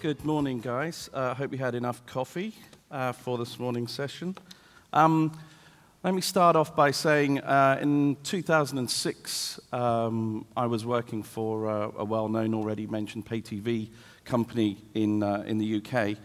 Good morning, guys. I hope you had enough coffee for this morning's session. Let me start off by saying in 2006, I was working for a well-known, already mentioned pay TV company in the UK.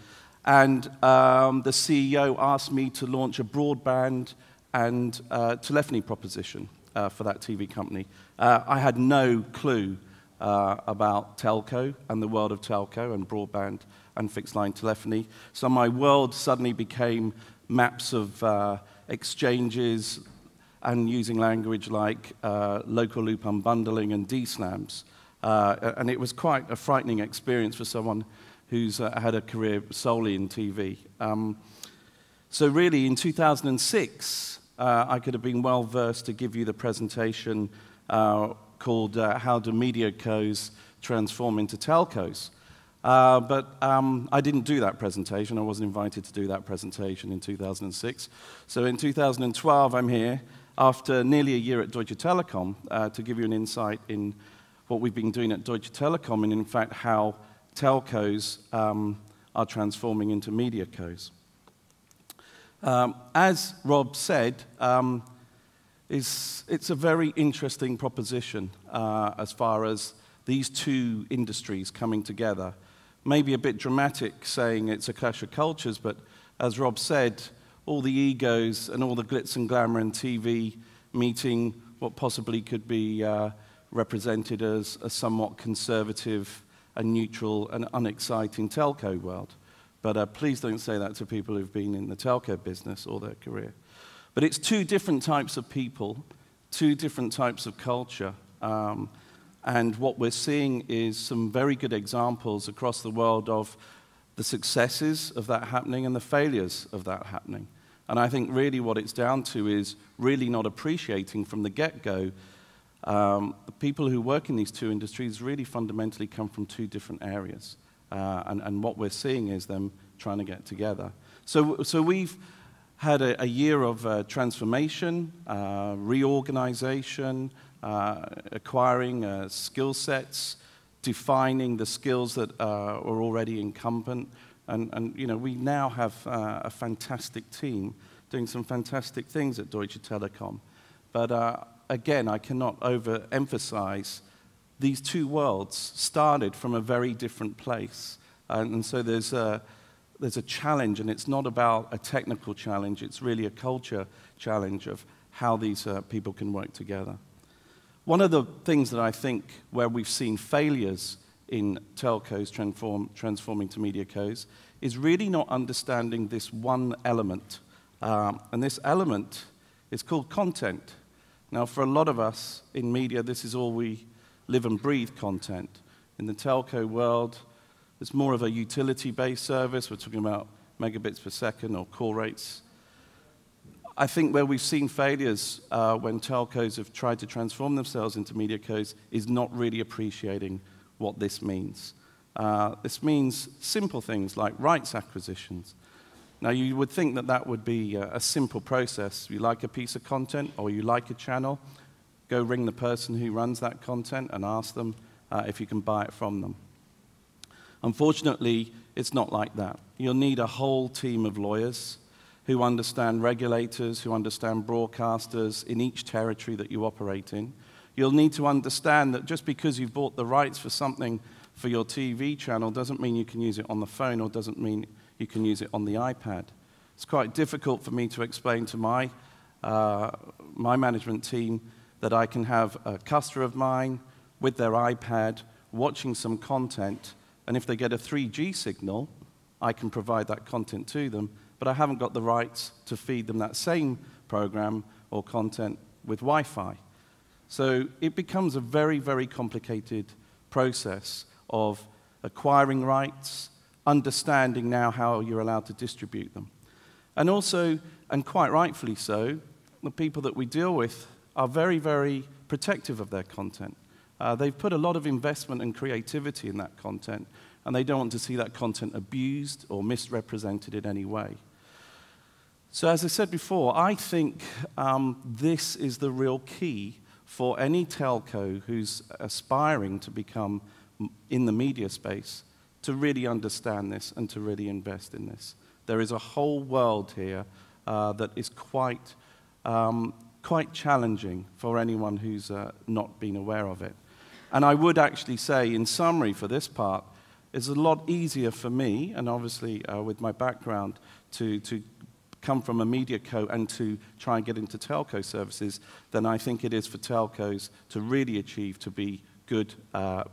And the CEO asked me to launch a broadband and telephony proposition for that TV company. I had no clue about telco and the world of telco and broadband and fixed line telephony. So my world suddenly became maps of exchanges and using language like local loop unbundling and DSLAMs. And it was quite a frightening experience for someone who's had a career solely in TV. So really, in 2006, I could have been well versed to give you the presentation called How Do Media Cos Transform into Telcos? But I didn't do that presentation. I wasn't invited to do that presentation in 2006. So in 2012, I'm here after nearly a year at Deutsche Telecom to give you an insight in what we've been doing at Deutsche Telecom and, in fact, how telcos are transforming into media cos. As Rob said, it's a very interesting proposition as far as these two industries coming together. Maybe a bit dramatic saying it's a clash of cultures, but as Rob said, all the egos and all the glitz and glamour in TV meeting what possibly could be represented as a somewhat conservative and neutral and unexciting telco world. But please don't say that to people who've been in the telco business all their career. But it's two different types of people, two different types of culture. And what we're seeing is some very good examples across the world of the successes of that happening and the failures of that happening. And I think really what it's down to is really not appreciating from the get-go the people who work in these two industries really fundamentally come from two different areas. And what we're seeing is them trying to get together. So we've had a year of transformation, reorganization, acquiring skill sets, defining the skills that are already incumbent. And you know, we now have a fantastic team doing some fantastic things at Deutsche Telekom. But again, I cannot overemphasize these two worlds started from a very different place. And so there's a challenge, and it's not about a technical challenge, it's really a culture challenge of how these people can work together. One of the things that I think where we've seen failures in telcos transforming to media cos is really not understanding this one element. And this element is called content. Now, for a lot of us in media, this is all we live and breathe, content. In the telco world, it's more of a utility-based service. We're talking about megabits per second or call rates. I think where we've seen failures when telcos have tried to transform themselves into media cos is not really appreciating what this means. This means simple things like rights acquisitions. Now, you would think that that would be a simple process. You like a piece of content or you like a channel, go ring the person who runs that content and ask them if you can buy it from them. Unfortunately, it's not like that. You'll need a whole team of lawyers who understand regulators, who understand broadcasters in each territory that you operate in. You'll need to understand that just because you've bought the rights for something for your TV channel doesn't mean you can use it on the phone or doesn't mean you can use it on the iPad. It's quite difficult for me to explain to my management team that I can have a customer of mine with their iPad watching some content, and if they get a 3G signal, I can provide that content to them, but I haven't got the rights to feed them that same program or content with Wi-Fi. So it becomes a very, very complicated process of acquiring rights, understanding now how you're allowed to distribute them. And also, and quite rightfully so, the people that we deal with are very, very protective of their content. They've put a lot of investment and creativity in that content, and they don't want to see that content abused or misrepresented in any way. So as I said before, I think this is the real key for any telco who's aspiring to become in the media space to really understand this and to really invest in this. There is a whole world here that is quite challenging for anyone who's not been aware of it. And I would actually say, in summary for this part, it's a lot easier for me, and obviously with my background, to come from a media co and to try and get into telco services than I think it is for telcos to really achieve to be good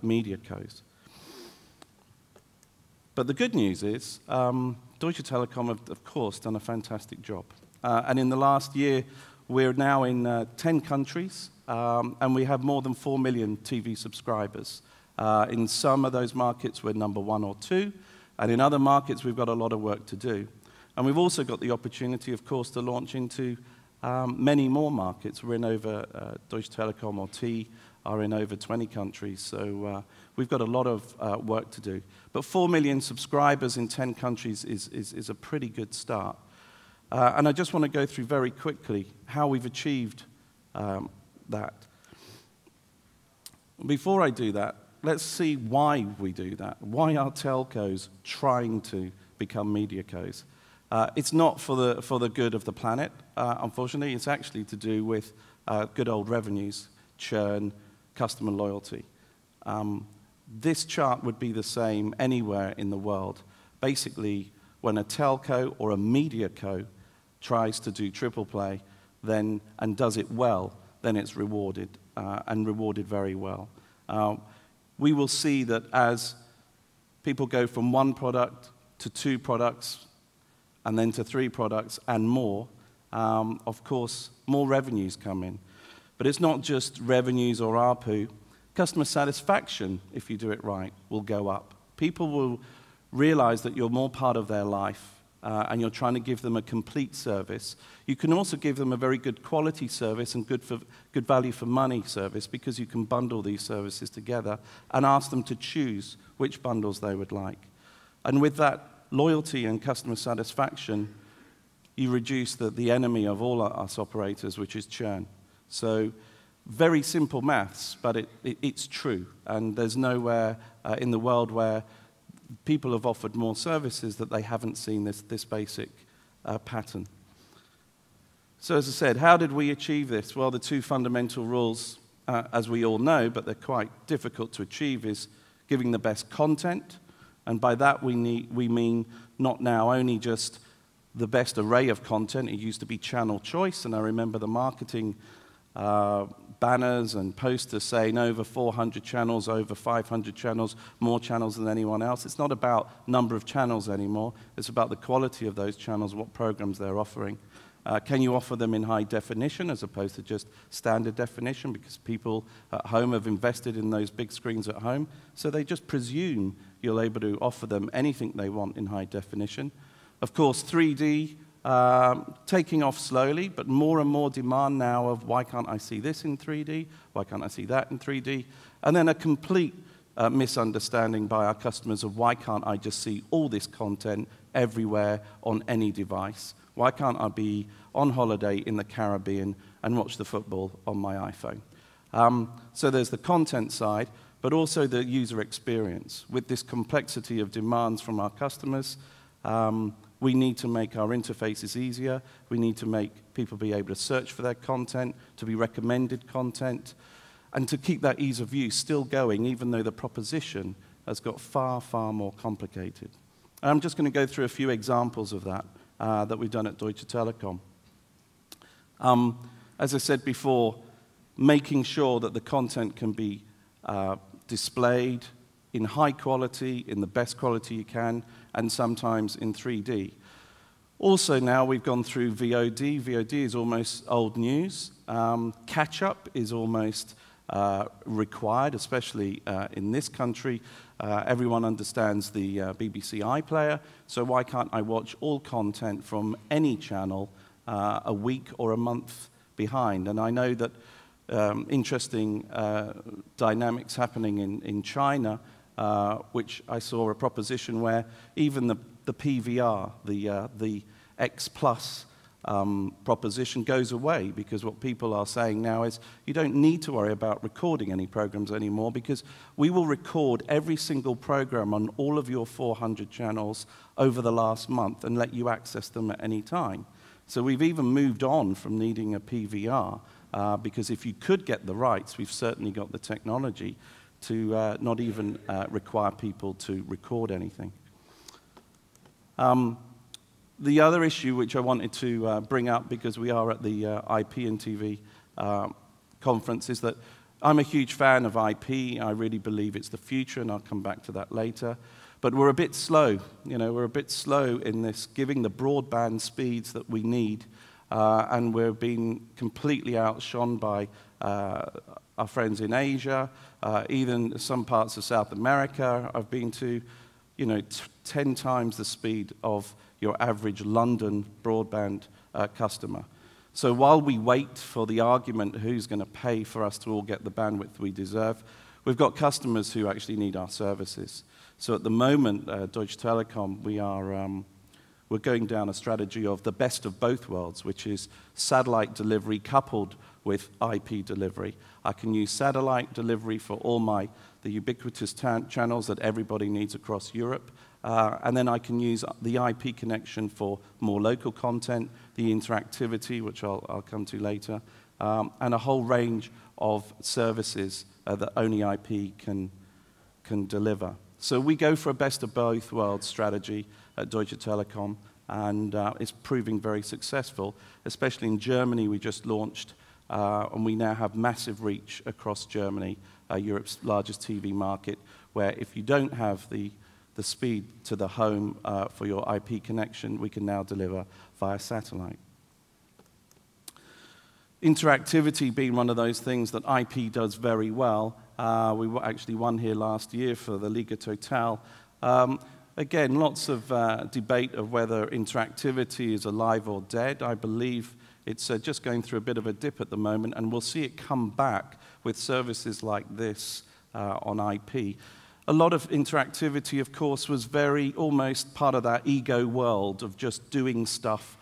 media cos. But the good news is Deutsche Telecom have, of course, done a fantastic job. And in the last year, we're now in 10 countries, and we have more than 4 million TV subscribers. In some of those markets, we're number 1 or 2, and in other markets, we've got a lot of work to do. And we've also got the opportunity, of course, to launch into many more markets. We're in over, Deutsche Telecom or T are in over 20 countries, so we've got a lot of work to do. But 4 million subscribers in 10 countries is a pretty good start. And I just want to go through very quickly how we've achieved that. Before I do that, let's see why we do that. Why are telcos trying to become media cos? It's not for the good of the planet, unfortunately. It's actually to do with good old revenues, churn, customer loyalty. This chart would be the same anywhere in the world. Basically, when a telco or a media co tries to do triple play and does it well, then it's rewarded, and rewarded very well. We will see that as people go from 1 product to 2 products, and then to 3 products and more, of course, more revenues come in. But it's not just revenues or ARPU. Customer satisfaction, if you do it right, will go up. People will realize that you're more part of their life, and you're trying to give them a complete service. You can also give them a very good quality service and good value for money service, because you can bundle these services together and ask them to choose which bundles they would like. And with that loyalty and customer satisfaction, you reduce the enemy of all us operators, which is churn. So very simple maths, but it's true. And there's nowhere in the world where people have offered more services that they haven't seen this basic pattern. So as I said, how did we achieve this? Well, the 2 fundamental rules, as we all know, but they're quite difficult to achieve, is giving the best content. And by that, we mean not now only just the best array of content. It used to be channel choice, and I remember the marketing banners and posters saying over 400 channels, over 500 channels, more channels than anyone else. It's not about number of channels anymore. It's about the quality of those channels, what programs they're offering. Can you offer them in high definition as opposed to just standard definition, because people at home have invested in those big screens at home, so they just presume you're able to offer them anything they want in high definition. Of course, 3D, taking off slowly, but more and more demand now of why can't I see this in 3D, why can't I see that in 3D, and then a complete misunderstanding by our customers of why can't I just see all this content everywhere on any device. Why can't I be on holiday in the Caribbean and watch the football on my iPhone? So there's the content side, but also the user experience. With this complexity of demands from our customers, we need to make our interfaces easier. We need to make people be able to search for their content, to be recommended content, and to keep that ease of use still going, even though the proposition has got far, far more complicated. And I'm just going to go through a few examples of that that we've done at Deutsche Telekom. As I said before, making sure that the content can be displayed in high quality, in the best quality you can, and sometimes in 3D. Also now we've gone through VOD. VOD is almost old news. Catch-up is almost required, especially in this country. Everyone understands the BBC iPlayer, so why can't I watch all content from any channel a week or a month behind? And I know that interesting dynamics happening in China, which I saw a proposition where even the PVR, the X Plus proposition goes away, because what people are saying now is you don't need to worry about recording any programs anymore, because we will record every single program on all of your 400 channels over the last month and let you access them at any time. So we've even moved on from needing a PVR, because if you could get the rights, we've certainly got the technology to not even require people to record anything. The other issue which I wanted to bring up, because we are at the IP&TV conference, is that I'm a huge fan of IP. I really believe it's the future, and I'll come back to that later. But we're a bit slow. We're a bit slow in this giving the broadband speeds that we need, and we're being completely outshone by our friends in Asia, even some parts of South America. I've been to, 10 times the speed of your average London broadband customer. So while we wait for the argument who's going to pay for us to all get the bandwidth we deserve, we've got customers who actually need our services. So at the moment, Deutsche Telecom, we're going down a strategy of the best of both worlds, which is satellite delivery coupled with IP delivery. I can use satellite delivery for all the ubiquitous channels that everybody needs across Europe, and then I can use the IP connection for more local content, the interactivity, which I'll come to later, and a whole range of services that only IP can deliver. So we go for a best of both worlds strategy at Deutsche Telekom, and it's proving very successful, especially in Germany. We just launched, and we now have massive reach across Germany, Europe's largest TV market, where if you don't have the speed to the home for your IP connection, we can now deliver via satellite. Interactivity being one of those things that IP does very well. We actually won here last year for the Liga Total. Again, lots of debate of whether interactivity is alive or dead. I believe it's just going through a bit of a dip at the moment, and we'll see it come back with services like this on IP. A lot of interactivity, of course, was very almost part of that ego world of just doing stuff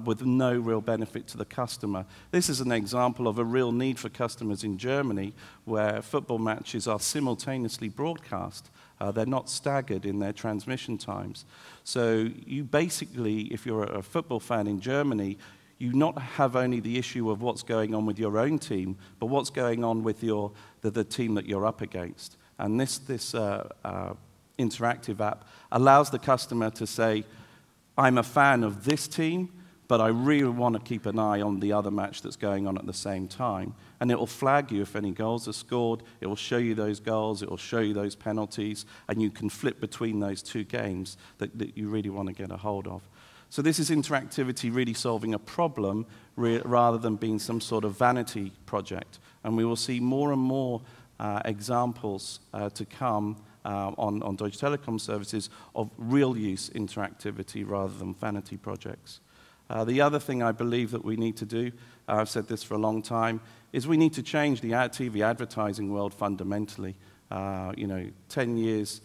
with no real benefit to the customer. This is an example of a real need for customers in Germany, where football matches are simultaneously broadcast. They're not staggered in their transmission times. So you basically, if you're a football fan in Germany, you not have only the issue of what's going on with your own team, but what's going on with the team that you're up against. And this interactive app allows the customer to say, I'm a fan of this team, but I really want to keep an eye on the other match that's going on at the same time. And it will flag you if any goals are scored, it will show you those goals, it will show you those penalties, and you can flip between those two games that you really want to get a hold of. So this is interactivity really solving a problem rather than being some sort of vanity project. And we will see more and more examples to come on Deutsche Telekom services of real use interactivity rather than vanity projects. The other thing I believe that we need to do, I've said this for a long time, is we need to change the TV advertising world fundamentally. 10 years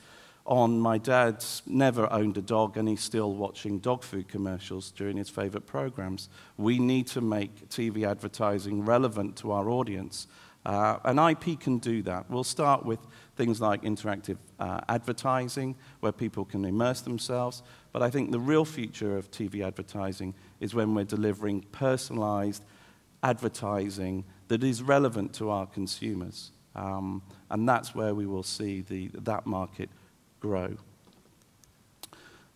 on, my dad's never owned a dog, and he's still watching dog food commercials during his favorite programs. We need to make TV advertising relevant to our audience. And IP can do that. We'll start with things like interactive advertising, where people can immerse themselves. But I think the real future of TV advertising is when we're delivering personalized advertising that is relevant to our consumers. And that's where we will see that market grow.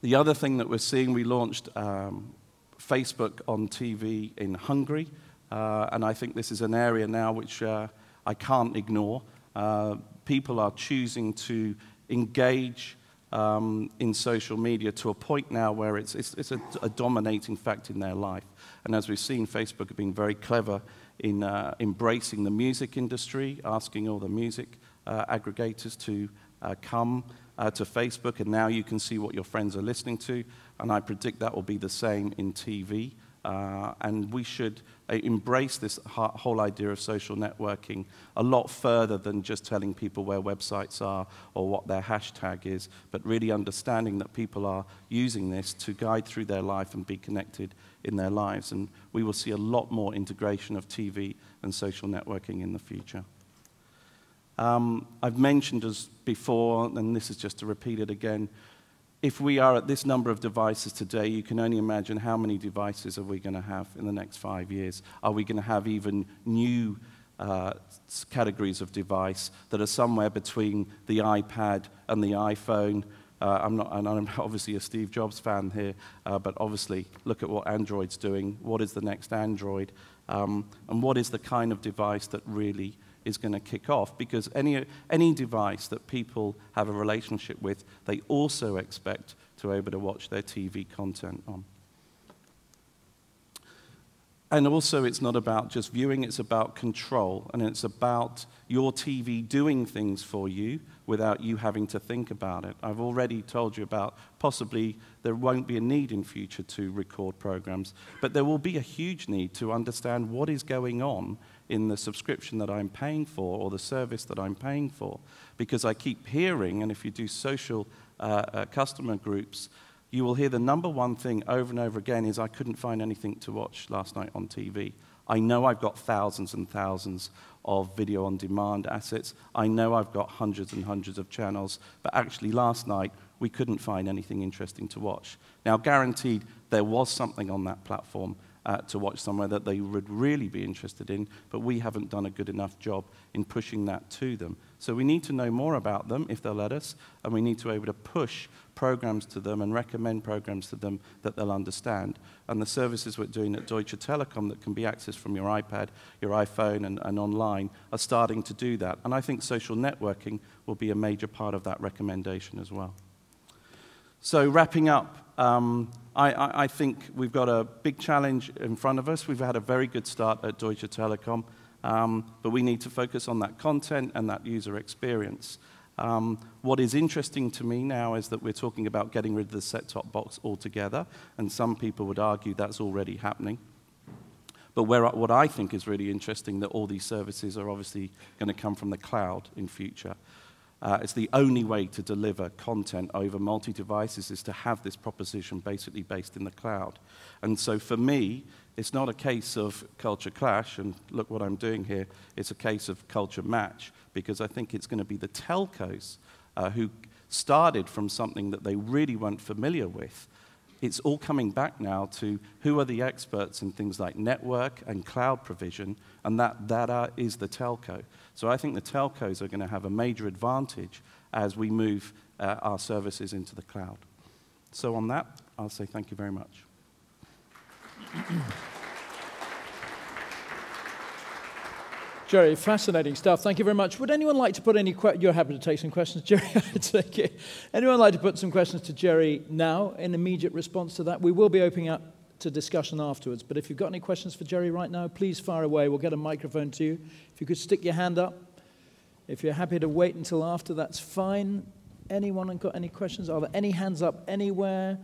The other thing that we're seeing, we launched Facebook on TV in Hungary. And I think this is an area now which I can't ignore. People are choosing to engage in social media to a point now where it's a dominating fact in their life. And as we've seen, Facebook have been very clever in embracing the music industry, asking all the music aggregators to come to Facebook, and now you can see what your friends are listening to, and I predict that will be the same in TV. And we should embrace this whole idea of social networking a lot further than just telling people where websites are or what their hashtag is, but really understanding that people are using this to guide through their life and be connected in their lives. And we will see a lot more integration of TV and social networking in the future. I've mentioned as before, and this is just to repeat it again, if we are at this number of devices today, you can only imagine how many devices are we going to have in the next 5 years. Are we going to have even new categories of device that are somewhere between the iPad and the iPhone? I'm obviously a Steve Jobs fan here, but obviously look at what Android's doing. What is the next Android? And what is the kind of device that really is going to kick off? Because any device that people have a relationship with, they also expect to be able to watch their TV content on. And also, it's not about just viewing, it's about control, and it's about your TV doing things for you without you having to think about it. I've already told you about possibly there won't be a need in future to record programs, but there will be a huge need to understand what is going on in the subscription that I'm paying for or the service that I'm paying for. Because I keep hearing, and if you do social customer groups, you will hear the number one thing over and over again is, I couldn't find anything to watch last night on TV. I know I've got thousands and thousands of video on demand assets. I know I've got hundreds and hundreds of channels, but actually last night we couldn't find anything interesting to watch. Now, guaranteed there was something on that platform to watch somewhere that they would really be interested in, but we haven't done a good enough job in pushing that to them. So we need to know more about them, if they'll let us, and we need to be able to push programs to them and recommend programs to them that they'll understand. And the services we're doing at Deutsche Telecom that can be accessed from your iPad, your iPhone, and online are starting to do that. And I think social networking will be a major part of that recommendation as well. So wrapping up, I think we've got a big challenge in front of us. We've had a very good start at Deutsche Telekom, but we need to focus on that content and that user experience. What is interesting to me now is that we're talking about getting rid of the set-top box altogether, and some people would argue that's already happening. But what I think is really interesting, that all these services are obviously going to come from the cloud in future. It's the only way to deliver content over multi-devices is to have this proposition basically based in the cloud. And so for me, it's not a case of culture clash, and look what I'm doing here, it's a case of culture match, because I think it's going to be the telcos who started from something that they really weren't familiar with. It's all coming back now to who are the experts in things like network and cloud provision, and that is the telco. So I think the telcos are going to have a major advantage as we move our services into the cloud. So on that, I'll say thank you very much. Gerry, fascinating stuff. Thank you very much. Would anyone like to put any questions? You're happy to take some questions, Gerry. I take it. Anyone like to put some questions to Gerry now in immediate response to that? We will be opening up to discussion afterwards, but if you've got any questions for Gerry right now, please fire away. We'll get a microphone to you. If you could stick your hand up. If you're happy to wait until after, that's fine. Anyone got any questions? Are there any hands up anywhere?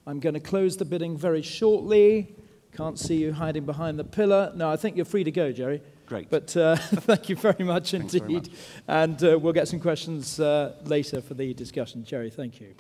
I'm going to close the bidding very shortly. Can't see you hiding behind the pillar. No, I think you're free to go, Gerry. Great. But thank you very much indeed. Very much. And we'll get some questions later for the discussion. Gerry, thank you.